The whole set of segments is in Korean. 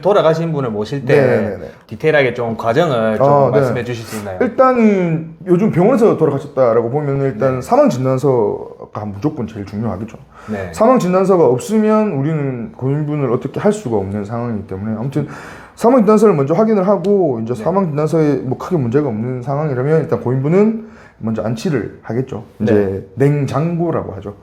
돌아가신 분을 모실 때 네네네. 디테일하게 좀 과정을 좀 말씀해 주실 수 있나요? 일단은 요즘 병원에서 돌아가셨다라고 보면 일단 사망진단서가 무조건 제일 중요하겠죠. 네. 사망진단서가 없으면 우리는 고인분을 어떻게 할 수가 없는 상황이기 때문에 아무튼 사망진단서를 먼저 확인을 하고 이제 사망진단서에 뭐 크게 문제가 없는 상황이라면 일단 고인분은 먼저 안치를 하겠죠. 이제 냉장고라고 하죠.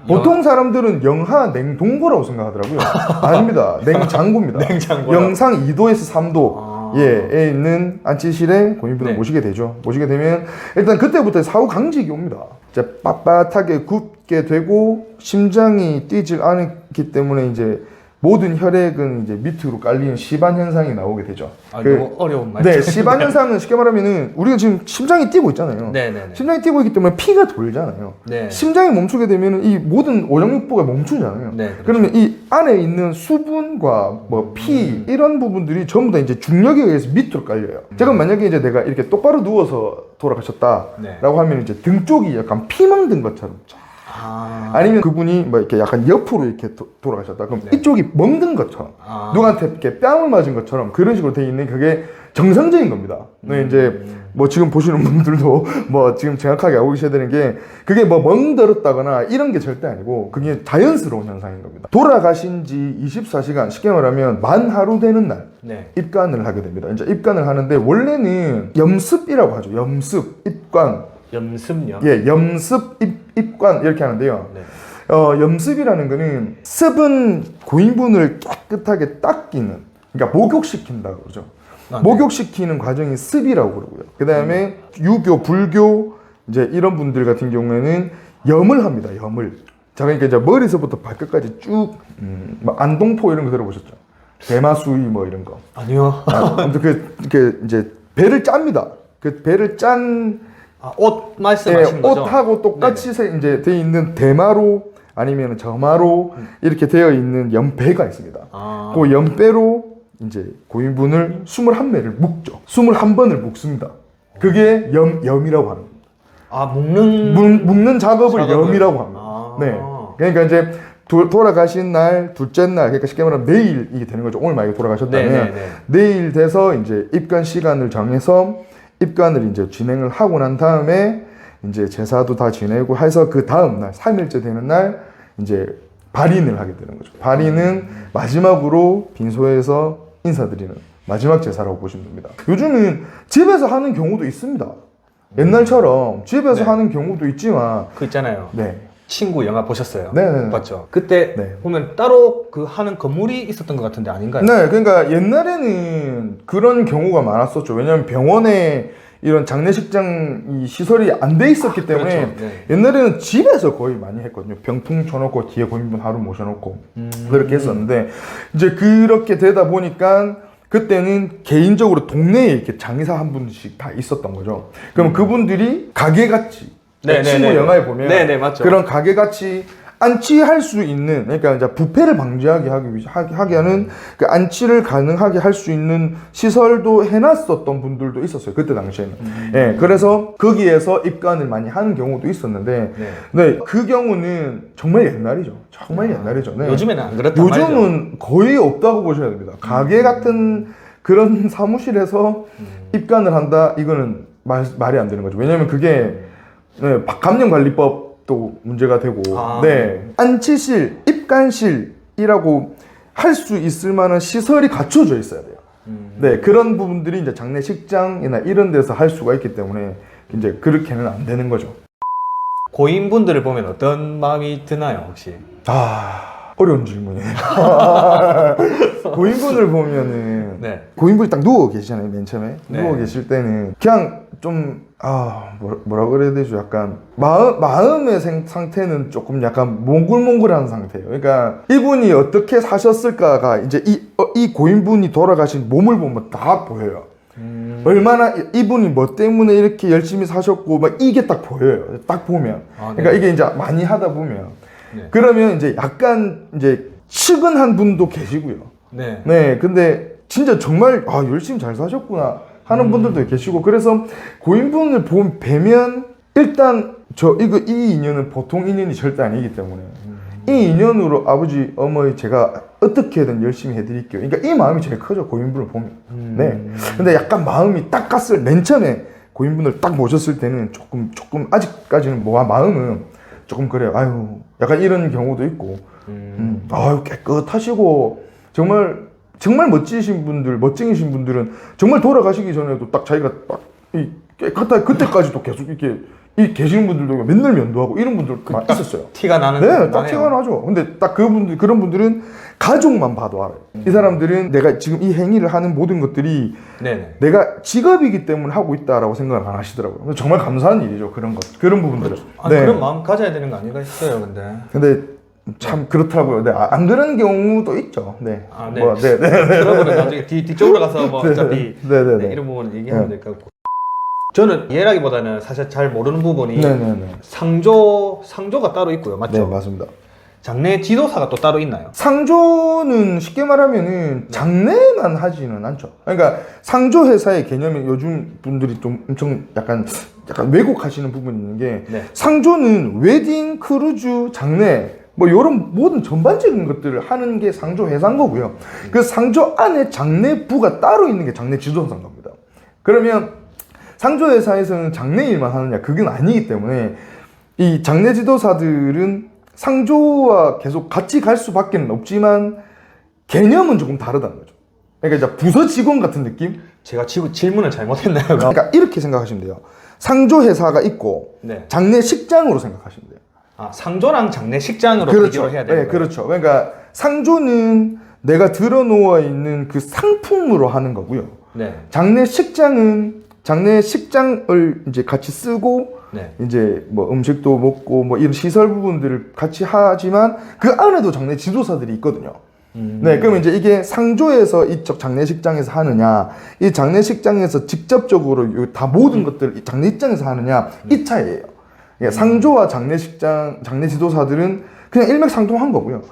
보통 사람들은 영하 냉동고라고 생각하더라고요. 아닙니다. 냉장고입니다. 냉장고요? 영상 2도에서 3도 에 있는 안치실에 고인분을 네. 모시게 되죠. 모시게 되면 일단 그때부터 사후 강직이 옵니다. 이제 빳빳하게 굽게 되고 심장이 뛰질 않기 때문에 이제 모든 혈액은 이제 밑으로 깔리는 시반 현상이 나오게 되죠. 너무 어려운 말이죠. 네, 시반 현상은 쉽게 말하면은 우리가 지금 심장이 뛰고 있잖아요. 네네네. 심장이 뛰고 있기 때문에 피가 돌잖아요. 네. 심장이 멈추게 되면은 이 모든 오장육부가 멈추잖아요. 네, 그렇죠. 그러면 이 안에 있는 수분과 뭐 피 이런 부분들이 전부 다 이제 중력에 의해서 밑으로 깔려요. 제가 만약에 이제 내가 이렇게 똑바로 누워서 돌아가셨다라고 네. 하면 이제 등 쪽이 약간 피멍 든 것처럼. 아니면 그분이 뭐 이렇게 약간 옆으로 이렇게 돌아가셨다. 그럼 이쪽이 멍든 것처럼 누구한테 이렇게 뺨을 맞은 것처럼 그런 식으로 돼 있는 그게 정상적인 겁니다. 네, 이제 뭐 지금 보시는 분들도 뭐 지금 정확하게 알고 계셔야 되는 게 그게 뭐 멍들었다거나 이런 게 절대 아니고 그게 자연스러운 현상인 겁니다. 돌아가신 지 24시간 쉽게 말하면 만 하루 되는 날 네. 입관을 하게 됩니다. 이제 입관을 하는데 원래는 염습이라고 하죠. 염습, 입관. 염습요? 예, 염습, 입관 이렇게 하는데요. 네. 염습이라는 거는 습은 고인분을 깨끗하게 닦이는, 그러니까 목욕시킨다 그러죠. 네. 목욕시키는 과정이 습이라고 그러고요. 그 다음에 유교, 불교 이제 이런 분들 같은 경우에는 염을 합니다. 염을. 자, 그러니까 이제 머리서부터 발끝까지 쭉 뭐 안동포 이런 거 들어보셨죠? 대마수이 뭐 이런 거. 아니요. 아무튼 그 이제 배를 짭니다. 그 배를 짠 옷 말씀하신 거죠? 옷하고 똑같이 이제 돼 있는 대마로 아니면 저마로 이렇게 되어 있는 연배가 있습니다. 그 연배로 이제 고인분을 21매를 묶죠. 21번을 묶습니다. 그게 염이라고 하는 겁니다. 묶는 작업을 염이라고 합니다. 네. 그러니까 이제 돌아가신 날, 둘째 날, 그러니까 쉽게 말하면 내일 이게 되는 거죠. 오늘 만약에 돌아가셨다면 네네네. 내일 돼서 이제 입관 시간을 정해서 입관을 이제 진행을 하고 난 다음에 이제 제사도 다 지내고 해서 그 다음 날 3일째 되는 날 이제 발인을 하게 되는 거죠. 발인은 마지막으로 빈소에서 인사드리는 마지막 제사라고 보시면 됩니다. 요즘은 집에서 하는 경우도 있습니다. 옛날처럼 집에서 하는 경우도 있지만 그 있잖아요. 네. 친구 영화 보셨어요? 네네. 봤죠? 그때 보면 따로 그 하는 건물이 있었던 것 같은데 아닌가요? 네, 그러니까 옛날에는 그런 경우가 많았었죠. 왜냐하면 병원에 이런 장례식장 이 시설이 안 돼 있었기 때문에 그렇죠. 네. 옛날에는 집에서 거의 많이 했거든요. 병풍 쳐놓고 뒤에 고인분 하루 모셔놓고 그렇게 했었는데 이제 그렇게 되다 보니까 그때는 개인적으로 동네에 이렇게 장의사 한 분씩 다 있었던 거죠. 그럼 그분들이 가게같이 친구 영화에 보면 네네, 맞죠. 그런 가게같이 안치할 수 있는, 그러니까 이제 부패를 방지하게 하게 하는 그 안치를 가능하게 할 수 있는 시설도 해놨었던 분들도 있었어요. 그때 당시에는. 예, 그래서 거기에서 입관을 많이 하는 경우도 있었는데, 네, 그 경우는 정말 옛날이죠. 정말 옛날이죠. 네. 요즘에는 안 그렇단 말이죠. 요즘은 거의 없다고 보셔야 됩니다. 가게 같은 그런 사무실에서 입관을 한다? 이거는 말이 안 되는 거죠. 왜냐면 그게 네, 감염관리법도 문제가 되고, 네, 안치실, 입관실이라고 할 수 있을 만한 시설이 갖춰져 있어야 돼요. 네, 그런 부분들이 이제 장례식장이나 이런 데서 할 수가 있기 때문에 이제 그렇게는 안 되는 거죠. 고인분들을 보면 어떤 마음이 드나요, 혹시? 어려운 질문이에요. 고인분을 보면은 고인분이 딱 누워 계시잖아요, 맨 처음에. 누워 계실 때는 그냥 좀 뭐라 그래야 되죠? 약간 마음의 상태는 조금 약간 몽글몽글한 상태예요. 그러니까 이분이 어떻게 사셨을까가 이제 이 고인분이 돌아가신 몸을 보면 다 보여요. 얼마나 이분이 뭐 때문에 이렇게 열심히 사셨고 막 이게 딱 보여요. 딱 보면. 그러니까 이게 이제 많이 하다 보면 그러면 이제 약간 이제 측은한 분도 계시고요. 네. 근데 진짜 정말 열심히 잘 사셨구나 하는 분들도 계시고, 그래서 고인분을 뵈면 일단 이 인연은 보통 인연이 절대 아니기 때문에 이 인연으로 아버지, 어머니 제가 어떻게든 열심히 해드릴게요. 그러니까 이 마음이 제일 크죠, 고인분을 보면. 네. 근데 약간 마음이 딱 갔을, 맨 처음에 고인분을 딱 모셨을 때는 조금 아직까지는 마음은 조금 그래요. 아유, 약간 이런 경우도 있고. 아유, 깨끗하시고 정말 멋지신 분들, 멋쟁이신 분들은 정말 돌아가시기 전에도 딱 자기가 딱 이 깨끗하게 그때까지도 계속 이렇게 이 계시는 분들도 맨날 면도하고 이런 분들 막 있었어요. 티가 나는. 네, 딱 티가 나죠. 근데 딱 그런 분들은 가족만 봐도 알아요. 이 사람들은 내가 지금 이 행위를 하는 모든 것들이 네네. 내가 직업이기 때문에 하고 있다라고 생각을 안 하시더라고요. 정말 감사한 일이죠. 그런 부분들은. 아, 네. 그런 마음 가져야 되는 거 아닌가 싶어요, 근데 참 그렇더라고요. 네, 안 그런 경우도 있죠. 네. 아, 네. 그러면은 나중에 뒤쪽으로 가서 뭐 어차피 네, 이런 부분 얘기하면 될 것 같고. 저는 이해라기보다는 사실 잘 모르는 부분이 상조가 따로 있고요, 맞죠? 네, 맞습니다. 장례 지도사가 또 따로 있나요? 상조는 쉽게 말하면은 장례만 하지는 않죠. 그러니까 상조 회사의 개념이 요즘 분들이 좀 엄청 약간 왜곡하시는 부분이 있는 게 상조는 웨딩, 크루즈, 장례 뭐 이런 모든 전반적인 것들을 하는 게 상조 회사인 거고요. 그 상조 안에 장례부가 따로 있는 게 장례 지도사인 겁니다. 그러면 상조 회사에서는 장례 일만 하느냐, 그건 아니기 때문에 이 장례 지도사들은 상조와 계속 같이 갈 수밖에 없지만 개념은 조금 다르다는 거죠. 그러니까 이제 부서 직원 같은 느낌? 제가 질문을 잘못했나요? 그러니까 이렇게 생각하시면 돼요. 상조 회사가 있고 장례식장으로 생각하시면 돼요. 아, 상조랑 장례식장으로 비교를 해야 되는 거예요? 네, 그렇죠. 그러니까 상조는 내가 들어놓아 있는 그 상품으로 하는 거고요. 장례식장은 장례식장을 이제 같이 쓰고 이제 뭐 음식도 먹고 뭐 이런 시설 부분들을 같이 하지만 그 안에도 장례 지도사들이 있거든요. 네, 그러면 이제 이게 상조에서 이쪽 장례식장에서 하느냐, 이 장례식장에서 직접적으로 다 모든 것들 장례식장에서 하느냐, 이 차이예요. 상조와 장례식장, 장례 지도사들은 그냥 일맥상통한 거고요.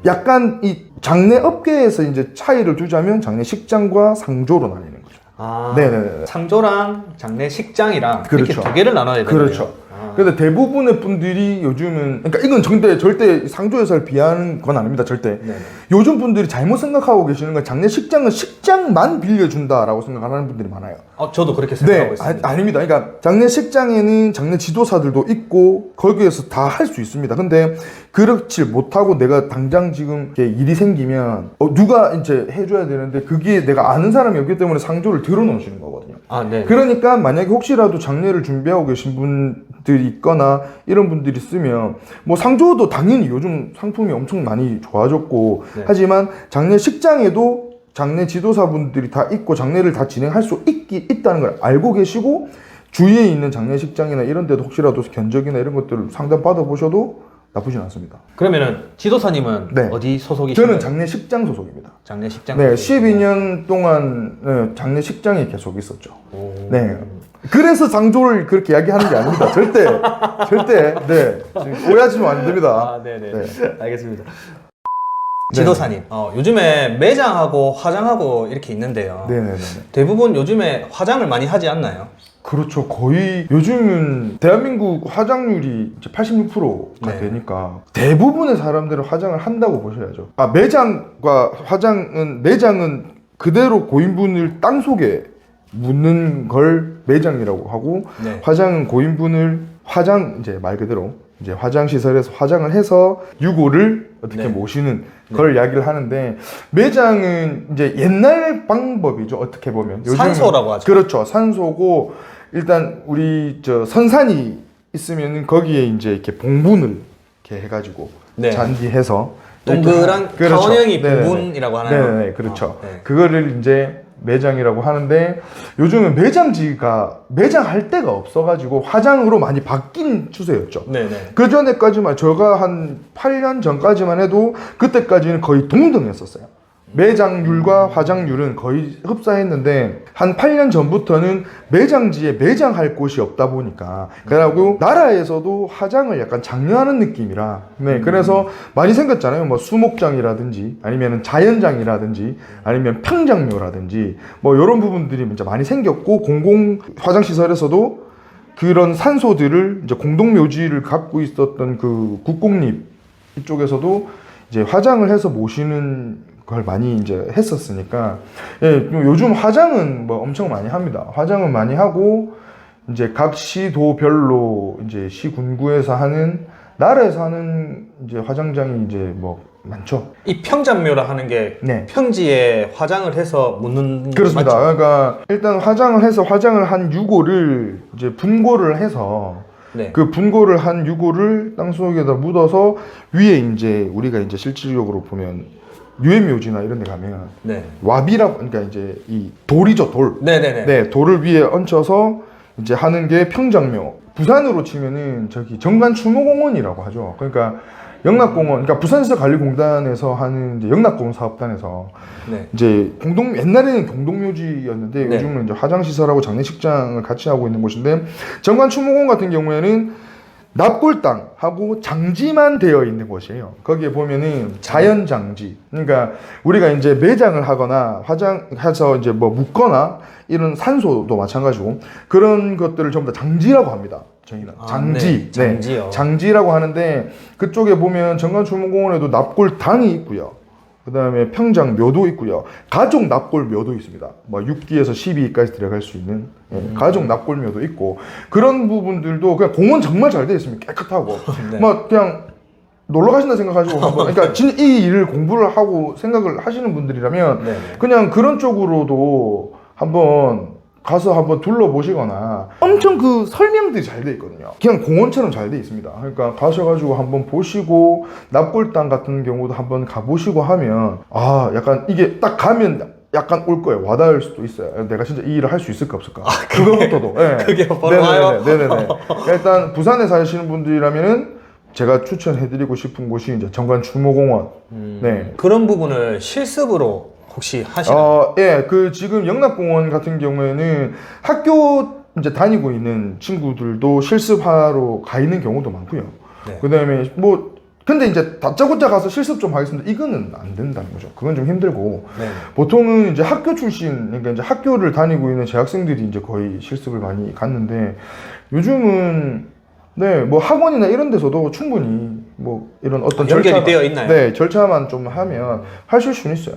약간 이 장례 업계에서 이제 차이를 두자면 장례식장과 상조로 나뉘는 거죠. 아, 네네네. 상조랑 장례식장이랑 이렇게 두 개를 나눠야 되네요. 그렇죠. 근데 대부분의 분들이 요즘은, 그러니까 이건 절대 상조회사를 비하하는 건 아닙니다, 절대. 요즘 분들이 잘못 생각하고 계시는 건 장례식장은 식장만 빌려준다라고 생각하는 분들이 많아요. 저도 그렇게 생각하고 있습니다. 아닙니다. 그러니까 장례식장에는 장례 지도사들도 있고 거기에서 다 할 수 있습니다. 근데 그렇지 못하고 내가 당장 지금 일이 생기면 누가 이제 해줘야 되는데 그게 내가 아는 사람이 없기 때문에 상조를 들어놓으시는 거거든요. 그러니까 만약에 혹시라도 장례를 준비하고 계신 분들이 있거나 이런 분들이 쓰면 뭐 상조도 당연히 요즘 상품이 엄청 많이 좋아졌고 하지만 장례식장에도 장례 지도사분들이 다 있고 장례를 다 진행할 수 있다는 걸 알고 계시고 주위에 있는 장례식장이나 이런 데도 혹시라도 견적이나 이런 것들을 상담 받아보셔도 나쁘진 않습니다. 그러면은 지도사님은 어디 소속이신가요? 저는 장례식장 소속입니다. 장례식장? 네, 12년 동안 장례식장에 계속 있었죠. 네. 그래서 상조를 그렇게 이야기하는 게 아닙니다. 절대. 네. 오해하시면 안 됩니다. 네네. 알겠습니다. 지도사님, 요즘에 매장하고 화장하고 이렇게 있는데요. 네네네. 대부분 요즘에 화장을 많이 하지 않나요? 그렇죠. 거의 요즘은 대한민국 화장률이 이제 86%가 되니까 대부분의 사람들은 화장을 한다고 보셔야죠. 매장과 매장은 그대로 고인분을 땅속에 묻는 걸 매장이라고 하고 화장은 고인분을 이제 말 그대로 이제 화장시설에서 화장을 해서 유고를 어떻게 모시는 걸 이야기를 하는데, 매장은 이제 옛날 방법이죠. 어떻게 보면 산소라고 하죠. 그렇죠. 산소고, 일단 우리 선산이 있으면은 거기에 이제 이렇게 봉분을 이렇게 해가지고 잔디해서 동그란 타원형이 봉분이라고 하나요? 네, 그렇죠. 그거를 이제 매장이라고 하는데, 요즘은 매장할 데가 없어가지고 화장으로 많이 바뀐 추세였죠. 그 전에까지만, 제가 한 8년 전까지만 해도 그때까지는 거의 동등했었어요. 매장률과 화장률은 거의 흡사했는데, 한 8년 전부터는 매장지에 매장할 곳이 없다 보니까, 그래가지고 나라에서도 화장을 약간 장려하는 느낌이라, 그래서 많이 생겼잖아요. 뭐 수목장이라든지 아니면 자연장이라든지 아니면 평장묘라든지 뭐 이런 부분들이 이제 많이 생겼고, 공공 화장시설에서도 그런 산소들을 이제 공동묘지를 갖고 있었던 그 국공립 이쪽에서도 이제 화장을 해서 모시는 걸 많이 이제 했었으니까, 예, 요즘 화장은 뭐 엄청 많이 합니다. 화장은 많이 하고, 이제 각 시도별로 이제 시군구에서 하는, 나라에서 하는 이제 화장장이 이제 뭐 많죠. 이 평장묘라 하는 게 네. 평지에 화장을 해서 묻는 그렇습니다. 맞죠? 그러니까 일단 화장을 해서 화장을 한 유골을 이제 분고를 해서 네. 그 분고를 한 유골을 땅 속에다 묻어서 위에 이제 우리가 이제 실질적으로 보면 유해묘지나 이런 데 가면 네. 와비라고, 그러니까 이제 이 돌이죠, 돌. 네네네. 네, 돌을 위에 얹혀서 이제 하는 게 평장묘. 부산으로 치면은 저기 정관추모공원이라고 하죠. 그러니까 영락공원, 그러니까 부산시설관리공단에서 하는 이제 영락공원 사업단에서 네. 이제 옛날에는 공동묘지였는데 네. 요즘은 이제 화장시설하고 장례식장을 같이 하고 있는 곳인데, 정관추모공원 같은 경우에는 납골 땅하고 장지만 되어 있는 곳이에요. 거기에 보면은 자연 장지. 그러니까 우리가 이제 매장을 하거나 화장해서 이제 뭐 묻거나 이런 산소도 마찬가지고 그런 것들을 전부 다 장지라고 합니다. 저희는 장지. 네. 장지요. 네. 장지라고 하는데 그쪽에 보면 정관추모공원에도 납골 당이 있고요. 그 다음에 평장묘도 있고요. 가족 납골묘도 있습니다. 뭐 6기에서 12기까지 들어갈 수 있는 가족 납골묘도 있고, 그런 부분들도 그냥 공원 정말 잘 되어 있습니다. 깨끗하고. 네. 뭐 그냥 놀러 가신다 생각하시고 한번, 그러니까 진짜 이 일을 공부를 하고 생각을 하시는 분들이라면 네. 그냥 그런 쪽으로도 한번 가서 한번 둘러보시거나, 엄청 그 설명들이 잘 돼 있거든요. 그냥 공원처럼 잘 돼 있습니다. 그러니까 가셔가지고 한번 보시고, 납골당 같은 경우도 한번 가보시고 하면, 아, 약간 이게 딱 가면 약간 올 거예요. 와닿을 수도 있어요. 내가 진짜 이 일을 할 수 있을까 없을까. 그거부터도. 네. 그게 바로 와요? 네네네. 일단 부산에 사시는 분들이라면은 제가 추천해드리고 싶은 곳이 이제 정관추모공원. 네. 그런 부분을 실습으로 혹시 하시나요? 예, 그 지금 영락공원 같은 경우에는 학교 이제 다니고 있는 친구들도 실습하러 가 있는 경우도 많고요. 네. 그 다음에 뭐, 근데 이제 다짜고짜 가서 실습 좀 하겠습니다. 이거는 안 된다는 거죠. 그건 좀 힘들고. 네. 보통은 이제 학교 출신, 그러니까 이제 학교를 다니고 있는 재학생들이 이제 거의 실습을 많이 갔는데, 요즘은 네, 뭐 학원이나 이런 데서도 충분히 뭐 이런 어떤 연결이 절차만, 되어 있나요? 네, 절차만 좀 하면 하실 수는 있어요.